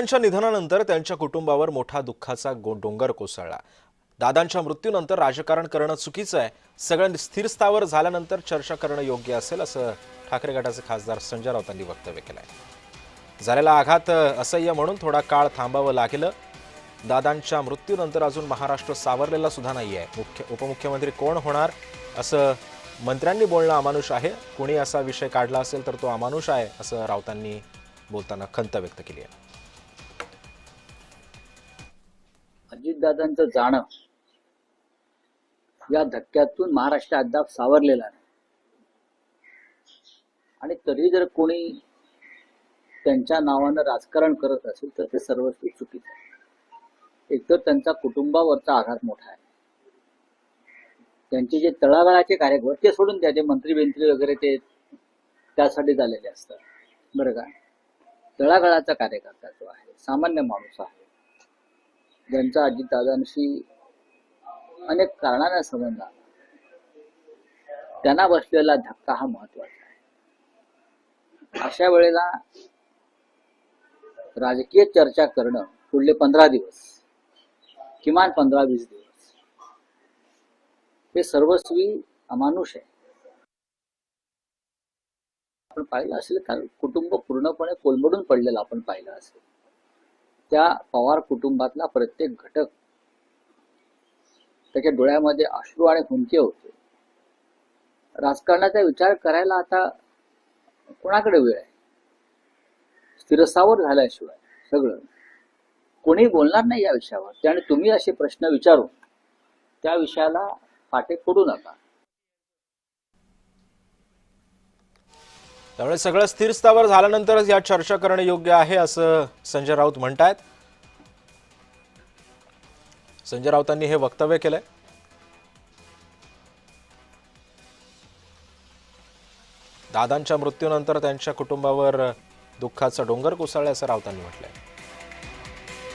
त्यांच्या निधनानंतर त्यांच्या कुटुंबावर मोठा दुःखाचा डोंगर कोसळला। दादांच्या मृत्यूनंतर राजकारण करणं चुकीचं आहे, सगळं स्थिरस्थावर झाल्यानंतर चर्चा करणं योग्य असेल असं ठाकरे गटाचे खासदार संजय राऊतांनी वक्तव्य केलंय। झालेला आघात असह्य म्हणून थोडा काळ थांबावं लागलं। दादांच्या मृत्यूनंतर अजून महाराष्ट्र सावरलेला सुद्धा नाहीये। उपमुख्यमंत्री कोण होणार असं मंत्र्यांनी बोलणं अमानुष आहे। कोणी असा विषय काढला असेल तर तो अमानुष आहे असं राऊतांनी बोलताना खंत व्यक्त केली आहे। अजितदादांचं जाणं या धक्क्यातून महाराष्ट्र अद्याप सावरलेला नाही आणि तरी जर कोणी त्यांच्या नावानं राजकारण करत असेल तर ते सर्वस्वी चुकीचं आहे। एकतर त्यांचा कुटुंबावरचा आघात मोठा आहे। त्यांचे जे तळागाळाचे कार्यकर्ते ते सोडून त्याचे मंत्री वगैरे ते त्यासाठी झालेले असतात, बरं का। तळागाळाचा कार्यकर्ता जो आहे, सामान्य माणूस आहे, ज्यांचा अजितदादांशी अनेक कारणांना संबंध आला, त्यांना बसलेला धक्का हा महत्वाचा आहे। अशा वेळेला राजकीय चर्चा करणं पुढले 15 दिवस, किमान 15-20 दिवस, हे सर्वस्वी अमानुष आहे। आपण पाहिलं असेल कारण कुटुंब पूर्णपणे कोलमडून पडलेलं आपण पाहिलं असेल। त्या पवार कुटुंबातला प्रत्येक घटक त्याच्या डोळ्यामध्ये अश्रू आणि हुंदके होते। राजकारणाचा विचार करायला आता कोणाकडे वेळ आहे? स्थिरस्थावर झाल्याशिवाय सगळं कोणी बोलणार नाही या विषयावर। आणि तुम्ही असे प्रश्न विचारून त्या विषयाला पाठे फोडू नका। त्यामुळे सगळं स्थिरस्थावर झाल्यानंतरच या चर्चा करणं योग्य आहे असं संजय राऊत म्हणतायत। संजय राऊतांनी हे वक्तव्य केलंय। दादांच्या मृत्यूनंतर त्यांच्या कुटुंबावर दुःखाचा डोंगर कोसळला असं राऊतांनी म्हटलंय।